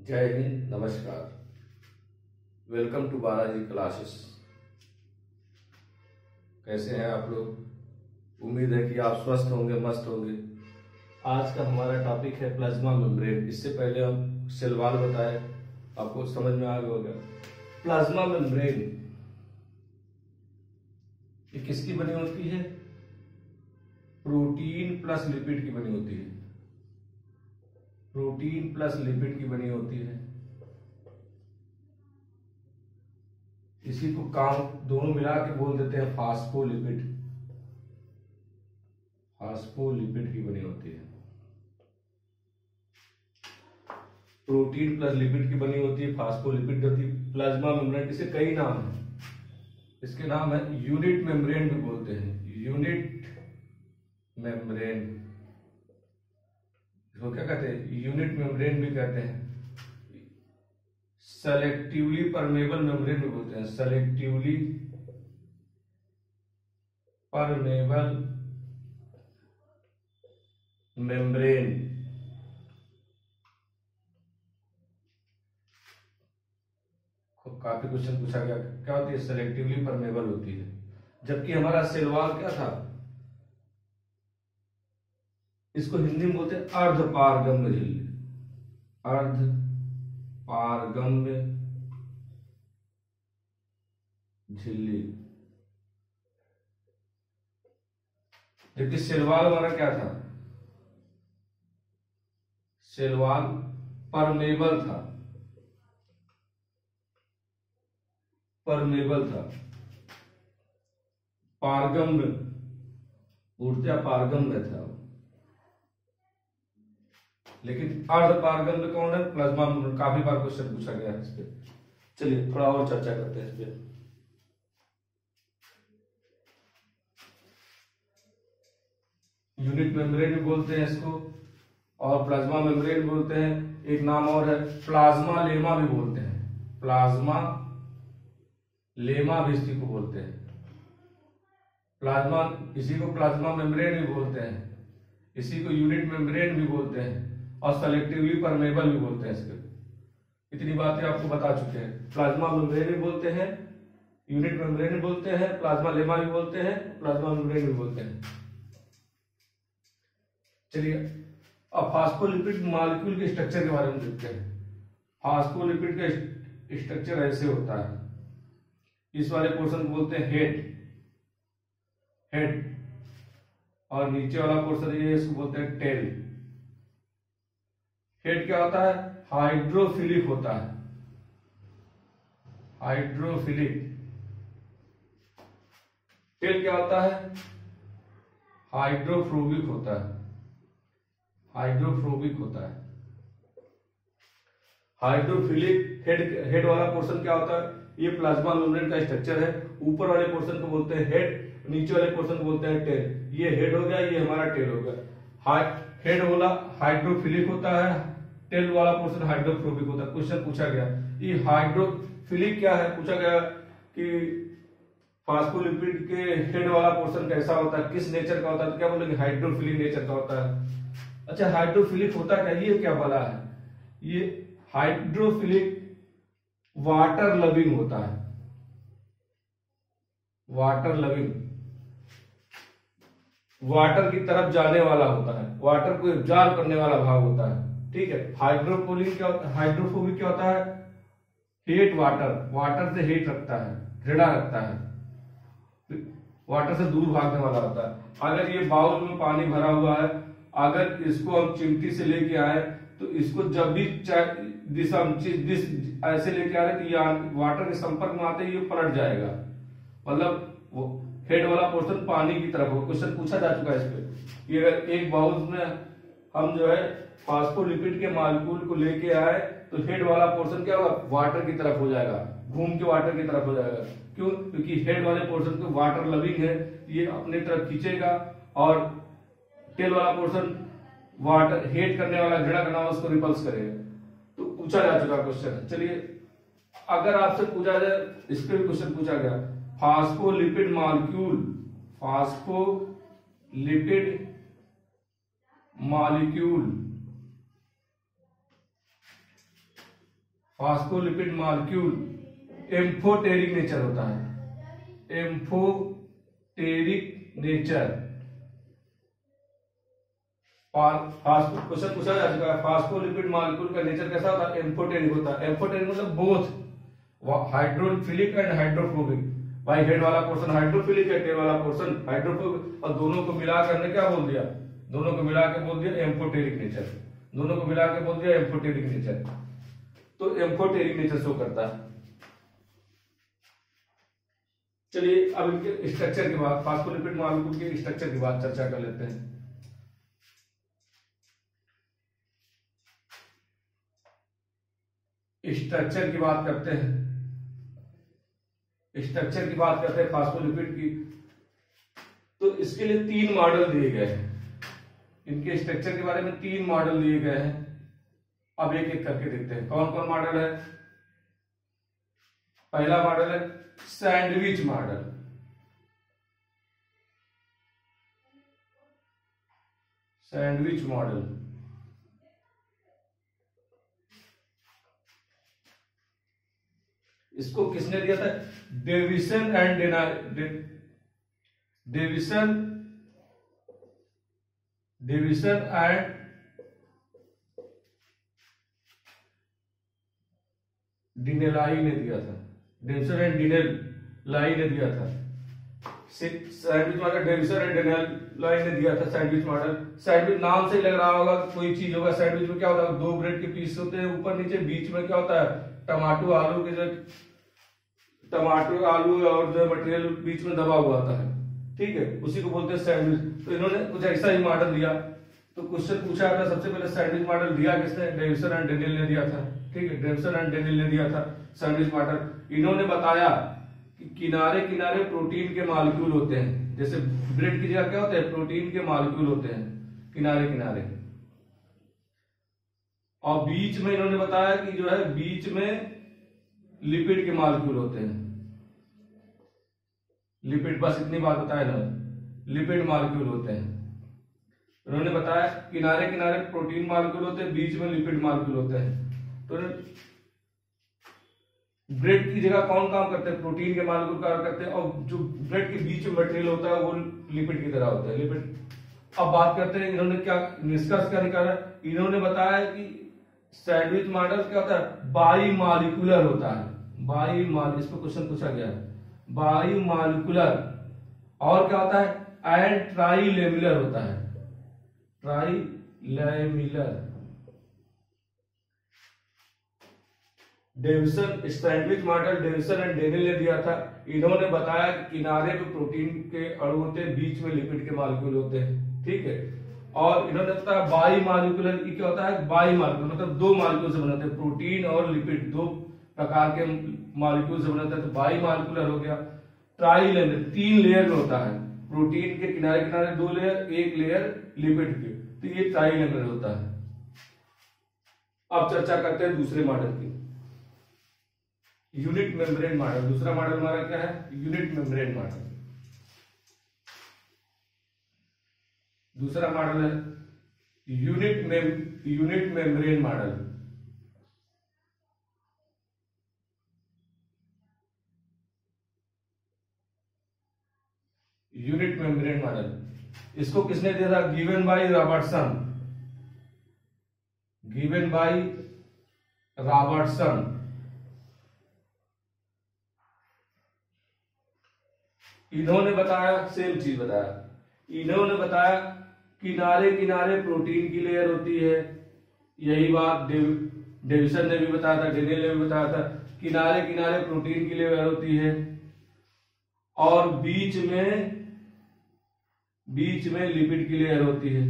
जय हिंद, नमस्कार। Welcome to Balaji Classes. कैसे हैं आप लोग? उम्मीद है कि आप स्वस्थ होंगे, मस्त होंगे। आज का हमारा टॉपिक है प्लाज्मा मेम्ब्रेन। इससे पहले हम सेल वॉल बताए, आपको समझ में आ गया होगा। प्लाज्मा मेम्ब्रेन ये किसकी बनी होती है? प्रोटीन प्लस लिपिड की बनी होती है। प्रोटीन प्लस लिपिड की बनी होती है। इसी को काम दोनों मिला के बोल देते हैं फास्फोलिपिड। फास्फोलिपिड की बनी होती है। प्रोटीन प्लस लिपिड की बनी होती है, फास्फोलिपिड होती है। प्लाज्मा मेम्ब्रेन, इसे कई नाम है। इसके नाम है यूनिट मेम्ब्रेन भी बोलते हैं। यूनिट मेम्ब्रेन, इसको क्या कहते हैं? यूनिट मेम्ब्रेन भी कहते हैं। सेलेक्टिवली परमेबल मेम्ब्रेन भी बोलते हैं। Selectively permeable membrane. काफी क्वेश्चन पूछा गया, क्या होती है? सेलेक्टिवली परमेबल होती है। जबकि हमारा सेल वॉल क्या था? इसको हिंदी में बोलते हैं अर्धपारगम्य झिल्ली। अर्धपारगम्य झिल्ली। जबकि सेल वॉल हमारा क्या था? सेल वॉल परमेबल था। परमेबल था, पारगम्य, ऊर्जा पारगम्य था। लेकिन अर्धपारगम्य कौन है? Plasma membrane. काफी बार क्वेश्चन पूछा गया है इस पे। चलिए थोड़ा और चर्चा करते हैं इस पे। यूनिट मेम्ब्रेन भी बोलते हैं इसको, और प्लाज्मा मेम्ब्रेन बोलते हैं। एक नाम और है प्लाज्मा लेमा भी बोलते हैं। प्लाज्मा लेमा भी इसी को बोलते हैं। प्लाज्मा, इसी को प्लाज्मा मेम्ब्रेन भी बोलते हैं। इसी को यूनिट मेम्ब्रेन भी बोलते हैं, और सेलेक्टिवली परमेबल भी बोलते हैं। इसके इतनी बातें आपको बता चुके हैं। प्लाज्मा मेम्ब्रेन भी बोलते हैं, यूनिट मेम्ब्रेन भी बोलते हैं, प्लाज्मा लेमा भी बोलते हैं, प्लाज्मा मेम्ब्रेन भी बोलते हैं। चलिए अब फास्फोलिपिड मॉलिक्यूल के स्ट्रक्चर के बारे में देखते हैं। फास्फोलिपिड का स्ट्रक्चर ऐसे होता है। इस वाले पोर्शन को बोलते हैं हेड, और नीचे वाला पोर्शन ये इसको बोलते हैं टेल। हेड क्या होता है? हाइड्रोफिलिक होता है। हाइड्रोफिलिक। टेल क्या होता है? हाइड्रोफोबिक होता है। हाइड्रोफोबिक होता है। हाइड्रोफिलिक हेड वाला पोर्शन क्या होता है? ये प्लाज्मा मेम्ब्रेन का स्ट्रक्चर है। ऊपर वाले पोर्शन को बोलते हैं हेड, नीचे वाले पोर्शन को बोलते हैं टेल। ये हेड हो गया, ये हमारा टेल हो गया। हेड वाला हाइड्रोफिलिक होता है, टेल वाला पोर्शन हाइड्रोफोबिक होता है। क्वेश्चन पूछा गया ये हाइड्रोफिलिक क्या है? पूछा गया कि फास्फोलिपिड के हेड वाला पोर्शन कैसा होता है, किस नेचर का होता है? तो क्या बोलेंगे? हाइड्रोफिलिक नेचर का होता है। अच्छा, हाइड्रोफिलिक होता क्या? ये क्या बोला है? ये हाइड्रोफिलिक वाटर लविंग होता है। वाटर लविंग, वाटर की तरफ जाने वाला होता है, वाटर को एब्जॉर्ब करने वाला भाग होता है। ठीक है। हाइड्रोफोबिक क्या होता है? हाइड्रोफोबिक क्या होता है? हेट वाटर, वाटर से हेट रखता है, घृणा रखता है, वाटर से दूर भागने वाला होता है। अगर ये बाउल में पानी भरा हुआ है, अगर इसको हम चिमटी से लेके आए तो इसको जब भी दिशा ऐसे लेके आ रहे तो ये वाटर के संपर्क में आते ही ये पलट जाएगा। मतलब वो हेड वाला पोर्शन पानी की तरफ हो। क्वेश्चन पूछा जा चुका है इस पे। ये अगर एक बाउल में हम जो है फास्फोलिपिड के मॉलिक्यूल को लेके आए तो हेड वाला पोर्शन क्या होगा? वाटर की तरफ हो जाएगा, घूम के वाटर की तरफ हो जाएगा। क्यों? क्योंकि हेड वाले पोर्शन को वाटर लविंग है, ये अपने तरफ खींचेगा, और टेल वाला पोर्शन वाटर हेट करने वाला, घृणा करने वाला, उसको रिपल्स करेगा। तो पूछा जा चुका क्वेश्चन। चलिए अगर आपसे पूछा जाए, इस पे भी क्वेश्चन पूछा गया, phospholipid molecule, phospholipid molecule phospholipid molecule amphoteric nature होता है, एम्फोटेरिक नेचर। क्वेश्चन पूछा जा चुका है, फास्फोलिपिड मॉलिक्यूल का नेचर कैसा होता है? एम्फोटेरिक होता है। एम्फोटेरिक मतलब बोथ हाइड्रोफिलिक एंड हाइड्रोफोबिक। भाई हेड वाला पोर्शन हाइड्रोफिलिक है, टेल वाला पोर्शन हाइड्रोफोबिक, और दोनों को मिला करने क्या बोल दिया? दोनों को मिला के बोल दिया एम्फोटेरिक नेचर। दोनों को मिला के बोल दिया एम्फोटेरिक नेचर। तो एम्फोटेरिक नेचर शो करता है। चलिए अब इनके स्ट्रक्चर के बाद, फास्फोलिपिड मॉलिक्यूल के स्ट्रक्चर की बात चर्चा कर लेते हैं। स्ट्रक्चर की बात करते हैं, स्ट्रक्चर की बात करते हैं फास्फोलिपिड की। तो इसके लिए 3 मॉडल दिए गए हैं, इनके स्ट्रक्चर के बारे में 3 मॉडल दिए गए हैं। अब एक एक करके देखते हैं कौन कौन मॉडल है। पहला मॉडल है सैंडविच मॉडल। सैंडविच मॉडल इसको किसने दिया था? डेविसन एंड डिनेलाई ने दिया था। डेविसन एंड डिनेलाई ने दिया था सैंडविच मॉडल। डेविसन एंड डिनेलाई ने दिया था सैंडविच मॉडल। सैंडविच नाम से ही लग रहा होगा कोई चीज होगा। सैंडविच में क्या होता है? 2 ब्रेड के पीस होते हैं ऊपर नीचे, बीच में क्या होता है? टमाटो आलू के जो टमाटो आलू और जो मटेरियल बीच में दबा हुआ होता है, ठीक है, उसी को बोलते हैं सैंडविच। तो इन्होंने कुछ ऐसा ही मॉडल दिया। तो क्वेश्चन पूछा था सबसे पहले सैंडविच मॉडल दिया किसने? डेविसन एंड डेनियल ने दिया था, ठीक है, डेविसन एंड डेनियल ने दिया था सैंडविच मॉडल। इन्होंने बताया कि किनारे किनारे प्रोटीन के मॉलिक्यूल होते हैं। जैसे ब्रेड की जगह क्या होते हैं? प्रोटीन के मॉलिक्यूल होते हैं किनारे किनारे, और बीच में इन्होंने बताया कि जो है बीच में लिपिड के मॉलिक्यूल होते हैं। लिपिड, बस इतनी बात बताया ना, लिपिड मॉलिक्यूल होते हैं। उन्होंने बताया किनारे किनारे प्रोटीन मॉलिक्यूल होते हैं, बीच में लिपिड मॉलिक्यूल होते हैं। तो ब्रेड की जगह कौन काम करते हैं? प्रोटीन के मॉलिक्यूल काम करते हैं, और जो ब्रेड के बीच में मटेरियल होता है वो लिपिड की तरह होता है, लिपिड। अब बात करते हैं इन्होंने क्या निष्कर्ष क्या निकाला। इन्होंने बताया कि सैंडविच मॉडल क्या होता है? बाई मॉलिक्यूलर होता है। इस पर क्वेश्चन पूछा गया है, बाई मॉलिक्यूलर। और क्या होता है? एंड ट्राइलेमिलर होता है, trilamellar. Davson sandwich model Davson and Danielli ने दिया था। इन्होंने बताया कि किनारे पे प्रोटीन के अणु होते हैं, बीच में लिपिड के मॉलिक्यूल होते हैं, ठीक है। और इन्होंने बताया बाई मॉलिक्यूलर की क्या होता है? बाई मॉलिक्यूलर मतलब 2 मॉलिक्यूल से बनते हैं, प्रोटीन और लिपिड 2 प्रकार के मॉलिक्यूल से बनता है, तो बाई मॉलिक्यूलर हो गया। ट्राइलेमिलर 3 लेयर में होता है, प्रोटीन के किनारे किनारे 2 लेयर, 1 लेयर लिपिड के, तो ये ट्राइलेमिलर होता है। अब चर्चा करते हैं दूसरे मॉडल की, यूनिट मेम्ब्रेन मॉडल। दूसरा मॉडल हमारा क्या है? Unit membrane model. दूसरा मॉडल है unit membrane model. Unit membrane model इसको किसने दिया था? Given bye Robertson. इन्होंने बताया, सेम चीज बताया। इन्होंने बताया किनारे किनारे प्रोटीन की लेयर होती है, यही बात डेविसन ने भी बताया था, डेनियल ने भी बताया था। किनारे किनारे प्रोटीन की लेयर होती है, और बीच में लिपिड की लेयर होती है।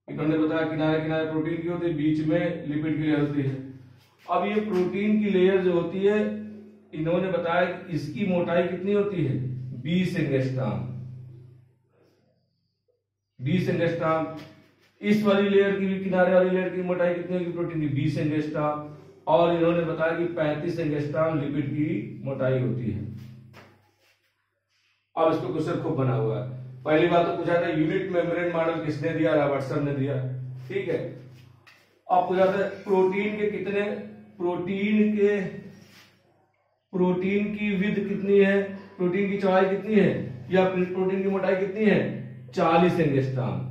इन्होंने बताया किनारे किनारे प्रोटीन की होती है, बीच में लिपिड की लेयर होती है। अब ये प्रोटीन की लेयर जो होती है, इन्होंने बताया कि इसकी मोटाई कितनी होती है? 20 एंगस्ट्रॉम। 20 एंगस्ट्रॉम। इस वाली लेयर की भी, किनारे वाली लेयर की मोटाई कितनी होगी प्रोटीन की? 20 एंगस्ट्रॉम। और इन्होंने बताया कि 35 एंगस्ट्रॉम लिपिड की मोटाई होती है। अब इसको क्वेश्चन खूब बना हुआ है। पहली बात तो पूछा था यूनिट मेम्ब्रेन मॉडल किसने दिया? रॉबर्टसन ने दिया, ठीक है। अब पूछा था प्रोटीन के कितने, प्रोटीन की विड्थ कितनी है, प्रोटीन की चौड़ाई कितनी है, या प्रोटीन की मोटाई कितनी है, 40 एंगस्ट्रॉम।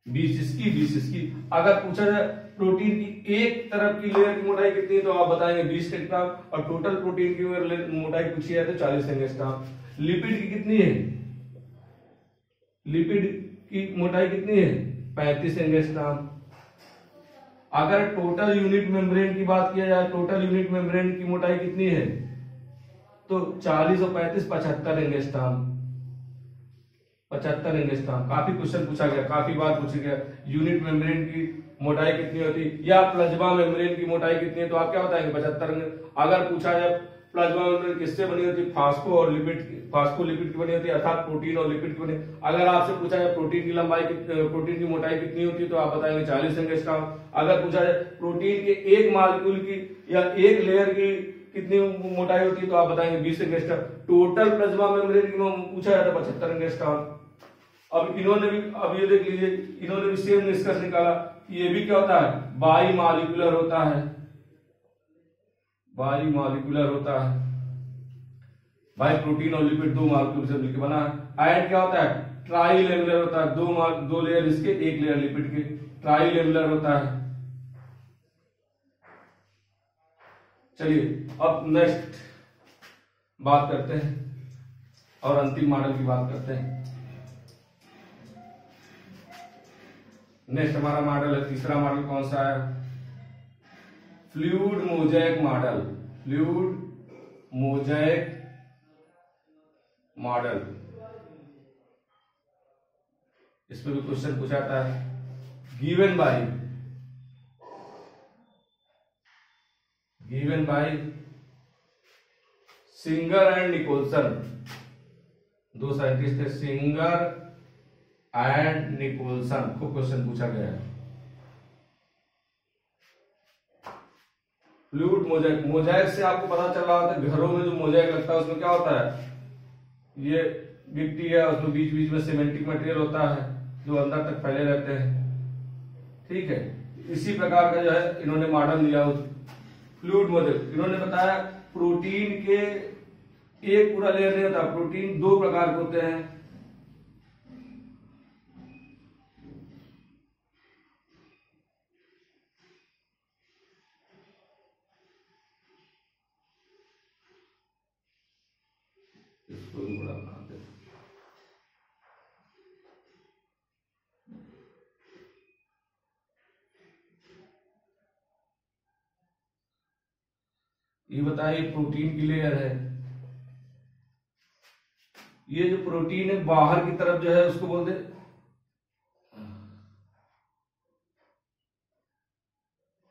20 इसकी 20 इसकी। अगर पूछा जाए प्रोटीन की एक तरफ की लेयर की मोटाई कितनी है तो आप बताएंगे 20 एंगस्ट्रॉम, और टोटल प्रोटीन की मोटाई पूछी है तो 40 एंगस्ट्रॉम। लिपिड की कितनी है, लिपिड की मोटाई कितनी है, 35 एंगस्ट्रॉम। अगर टोटल यूनिट मेम्ब्रेन की बात किया जाए, टोटल यूनिट मेम्ब्रेन की मोटाई कितनी है, तो 40 और 35 75 एंगस्ट्रॉम, 75 एंगस्ट्रॉम। काफी क्वेश्चन पूछा गया, काफी बार पूछा गया यूनिट मेम्ब्रेन की मोटाई कितनी होती है या प्लाज्मा मेम्ब्रेन की मोटाई कितनी है, तो आप क्या बताएंगे 75। अगर पूछा जाए प्लाज्मा मेम्ब्रेन किससे बनी होती है, फास्फो और लिपिड, फास्फोलिपिड की बनी होती है, अर्थात प्रोटीन और लिपिड की बनी। अगर आपसे पूछा जाए प्रोटीन की लंबाई, प्रोटीन की मोटाई कितनी होती है, तो आप बताएंगे 40 एंगस्ट्रॉम। अगर पूछा जाए प्रोटीन के एक मॉलिक्यूल की या एक लेयर की कितनी मोटाई होती है, तो आप बताएंगे 20 एंगस्ट्रॉम। टोटल प्लाज्मा मेम्ब्रेन की पूछा जाए तो 75 एंगस्ट्रॉम। अब इन्होंने भी, अब ये देख लीजिए, इन्होंने भी सेम निष्कर्ष निकाला, ये भी क्या होता है, बाई मॉलिक्यूलर होता है, बाई मॉलिक्यूलर होता है। भाई प्रोटीन और लिपिड दो मॉलिक्यूल से मिलकर बना है। एंड क्या होता है, ट्राई लेवलर होता है, दो लेयर इसके एक लेयर लिपिड के, ट्राई लेवलर होता है। चलिए अब नेक्स्ट बात करते हैं और अंतिम मॉडल की बात करते हैं। नेक्स्ट हमारा मॉडल है, तीसरा मॉडल कौन सा है, fluid mosaic model, fluid mosaic model. इसमें भी क्वेश्चन पूछा था, given by Singer and Nicolson, दो साइंटिस्ट थे, सिंगर एंड निकोलसन। खूब क्वेश्चन पूछा गया है। फ्लूइड मोज़ेक, मोज़ेक से आपको पता चल रहा होता है घरों में जो मोज़ेक लगता है उसमें क्या होता है, ये गिट्टी है, उसमें बीच बीच में सीमेंटिक मटेरियल होता है जो अंदर तक फैले रहते हैं, ठीक है। इसी प्रकार का जो है इन्होंने मॉडल दिया फ्लूइड मोज़ेक। इन्होंने बताया प्रोटीन के एक पूरा लेयर नहीं होता, प्रोटीन दो प्रकार के होते हैं। इसको भी बड़ा बनाते हैं। ये बताइए प्रोटीन की लेयर है, ये जो प्रोटीन है बाहर की तरफ जो है उसको बोलते हैं,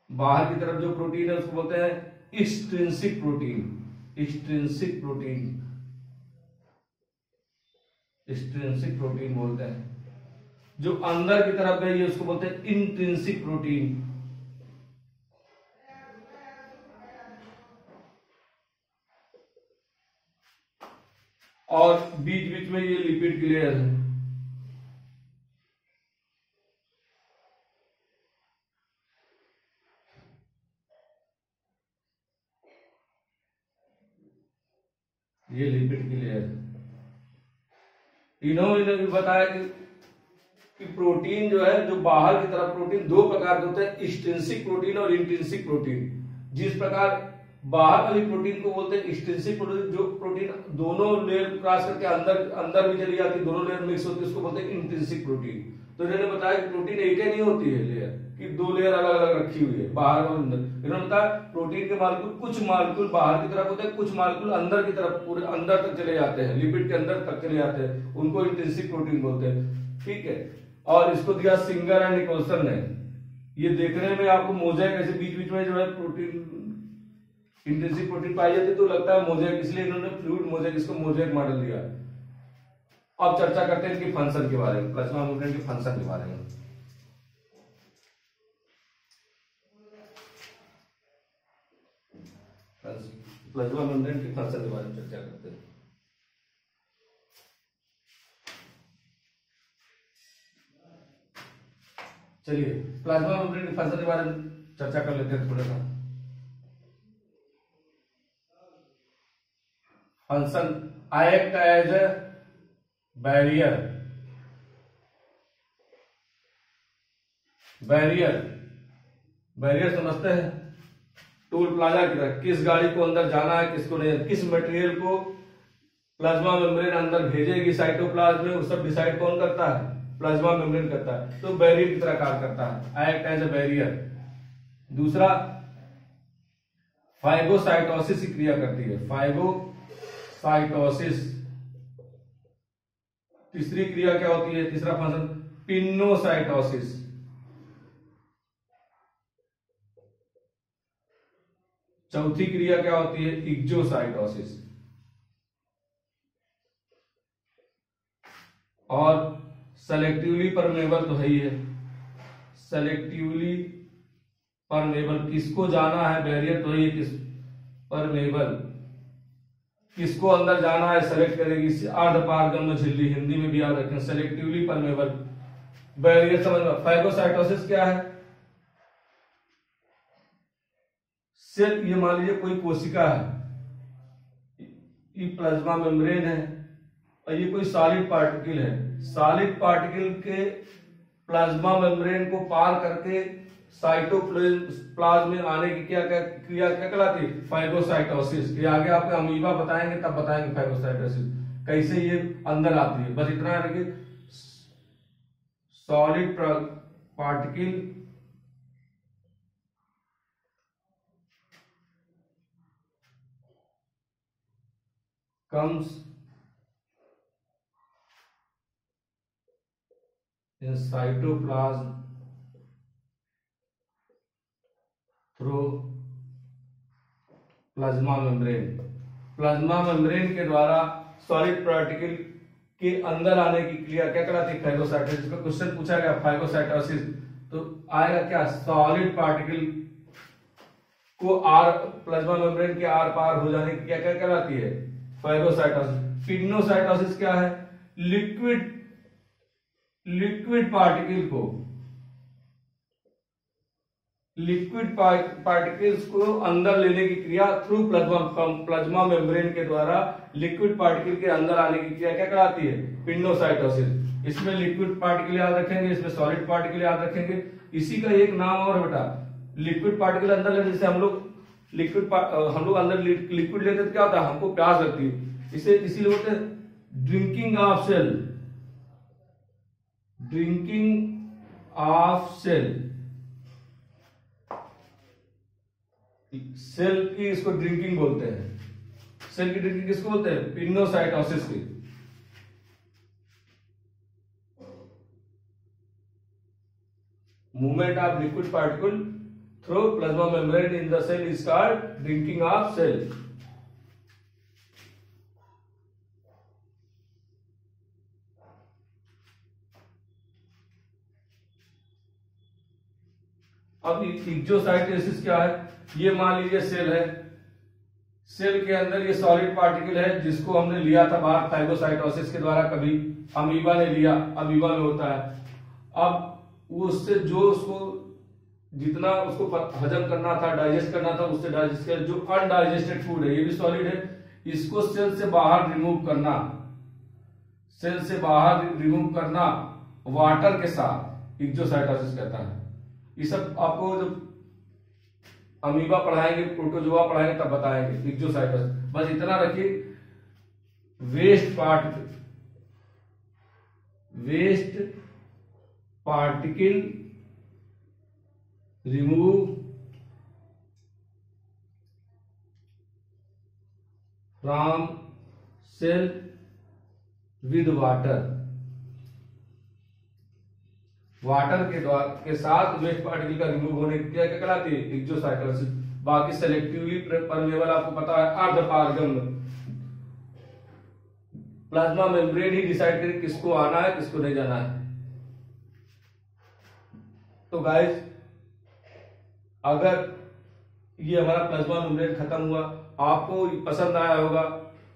बाहर की तरफ जो प्रोटीन है उसको बोलते हैं extrinsic protein, extrinsic protein, extrinsic protein बोलते हैं। जो अंदर की तरफ गई है उसको बोलते हैं इंट्रिंसिक प्रोटीन। और बीच बीच में ये लिपिड की लेयर है। ये लिपिड की लेयर है। इन्होंने भी बताया कि प्रोटीन जो है, जो बाहर की तरफ प्रोटीन दो प्रकार के होते हैं, एक्सट्रिंसिक प्रोटीन और इंट्रिंसिक प्रोटीन। जिस प्रकार बाहर वाली प्रोटीन को बोलते हैं एक्सट्रिंसिक प्रोटीन, जो प्रोटीन दोनों लेयर क्रॉस करके अंदर भी चली जाती है, दोनों लेयर मिक्स होती है, उसको बोलते हैं इंट्रिंसिक प्रोटीन। तो इन्होंने बताया कि प्रोटीन एक ही नहीं होती है लेयर, कि दो लेयर अलग अलग रखी हुई है, बाहर और अंदर। इन्होंने बताया प्रोटीन के मॉलिक्यूल, कुछ मॉलिक्यूल बाहर की तरफ होते हैं, कुछ मॉलिक्यूल अंदर की तरफ, पूरे अंदर तक चले जाते हैं, लिपिड के अंदर तक चले जाते हैं, उनको इंट्रिंसिक प्रोटीन बोलते हैं, ठीक है। और इसको दिया सिंगर एंड निकोलसन ने। ये देखने में आपको मोज़ेक ऐसे बीच बीच में जो है प्रोटीन, इंट्रिंसिक प्रोटीन पाई जाती है, तो लगता है मोज़ेक, इसलिए इन्होंने फ्लूइड मोज़ेक, इसको मोज़ेक मॉडल दिया। अब चर्चा करते हैं इनके फंक्शन के बारे में, प्लाज्मा मेम्ब्रेन के फंक्शन के बारे में। प्लाज्मा मेम्ब्रेन के फंक्शन के बारे में चर्चा करते हैं। चलिए प्लाज्मा मेम्ब्रेन के फंक्शन के बारे में चर्चा कर लेते हैं थोड़ा सा। Function act as a barrier, barrier समझते हैं, टोल प्लाजा की तरह किस गाड़ी को अंदर जाना है किसको नहीं, किस मटेरियल को प्लाज्मा मेम्ब्रेन अंदर भेजेगी साइटोप्लाज्म में, वो सब डिसाइड कौन करता है, प्लाज्मा मेम्ब्रेन करता है। तो बैरियर की तरह कार्य करता है, एक्ट एज ए बैरियर। दूसरा फाइगोसाइटोसिस की क्रिया करती है, फाइगोसाइटोसिस। तीसरी क्रिया क्या होती है, तीसरा फंक्शन पिनोसाइटोसिस। चौथी क्रिया क्या होती है, इक्जोसाइटोसिस। और सेलेक्टिवली परमेबल तो है ही है, सेलेक्टिवली परमेबल किसको जाना है, बैरियर तो ही है, किस परमेबल किसको अंदर जाना है सेलेक्ट करेगी, अर्धपारगम्य झिल्ली, हिंदी में भी याद रखें, सेलेक्टिवली परमेबल बैरियर। समझ में, फाइगोसाइटोसिस क्या है, सेल, ये मान लीजिए कोई कोशिका है, ये प्लाज्मा मेम्ब्रेन है और ये कोई सॉलिड पार्टिकल है, सॉलिड पार्टिकल के प्लाज्मा मेम्ब्रेन को पार करके साइटोप्लाज्म में आने की क्या क्रिया क्या कहलाती है, फाइगोसाइटोसिस। ये आगे आपको अमीबा बताएंगे तब बताएंगे फाइगोसाइटोसिस कैसे ये अंदर आती है। बस इतना है कि solid particle comes in cytoplasm through plasma membrane. Plasma membrane के द्वारा सॉलिड पार्टिकल के अंदर आने की क्रिया क्या कराती है, फाइगोसाइटोसिस। का क्वेश्चन पूछा गया फाइगोसाइटोसिस तो आएगा क्या, सॉलिड पार्टिकल को प्लाज्मा मेम्ब्रेन के आर पार हो जाने की क्या क्या कराती है, फाइगोसाइटोसिस। पिनोसाइटोसिस क्या है, लिक्विड पार्टिकल को, लिक्विड पार्टिकल्स को अंदर लेने की क्रिया थ्रू प्लाज्मा मेम्ब्रेन के द्वारा लिक्विड पार्टिकल के अंदर आने की क्रिया क्या कराती है, पिनोसाइटोसिस। इसमें लिक्विड पार्टिकल याद रखेंगे, इसमें सॉलिड पार्टिकल याद रखेंगे। इसी का एक नाम और बेटा, लिक्विड पार्टिकल अंदर लेने, जैसे हम लोग अंदर लिक्विड लेते तो क्या होता है, हमको प्यास लगती है, इसे इसीलिए बोलते हैं drinking of cell, drinking of cell. Cell की इसको ड्रिंकिंग बोलते हैं, सेल की ड्रिंकिंग किसको बोलते हैं, पिनोसाइटोसिस की। Movement of liquid particle through plasma membrane in the cell is called drinking of cell. अब इक्जोसाइटोसिस क्या है, ये मान लीजिए सेल है, सेल के अंदर ये सॉलिड पार्टिकल है जिसको हमने लिया था बाहर फाइगोसाइटोसिस के द्वारा, कभी अमीबा ने लिया, अमीबा में होता है। अब उससे जो उसको जितना उसको हजम करना था, डाइजेस्ट करना था, उससे डाइजेस्ट कर, जो अनडाइजेस्टेड फूड है ये भी सॉलिड है, इसको सेल से बाहर रिमूव करना, सेल से बाहर रिमूव करना वाटर के साथ इक्जोसाइटोसिस कहता है। ये सब आपको जब अमीबा पढ़ाएंगे, प्रोटोजोआ पढ़ाएंगे तब बताएंगे इक्जोसाइटोसिस। बस इतना रखिए, waste particle remove from cell with water के साथ वेस्ट पार्टिकल का रिमूव होने की क्रिया क्या कहलाती है, इक्जोसाइटोसिस। बाकी सेलेक्टिवली परमेबल आपको पता है, अर्धपारगम्य, प्लाज्मा मेम्ब्रेन ही डिसाइड करे किसको आना है किसको नहीं जाना है। तो गाइस अगर ये हमारा प्लाज्मा मेम्ब्रेन खत्म हुआ, आपको पसंद आया होगा,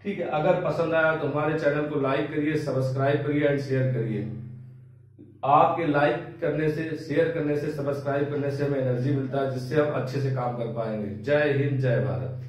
ठीक है। अगर पसंद आया तो हमारे चैनल को लाइक करिए, सब्सक्राइब करिए एंड शेयर करिए। आपके लाइक करने से, शेयर करने से, सब्सक्राइब करने से हमें एनर्जी मिलता है, जिससे हम अच्छे से काम कर पाएंगे। जय हिंद, जय भारत।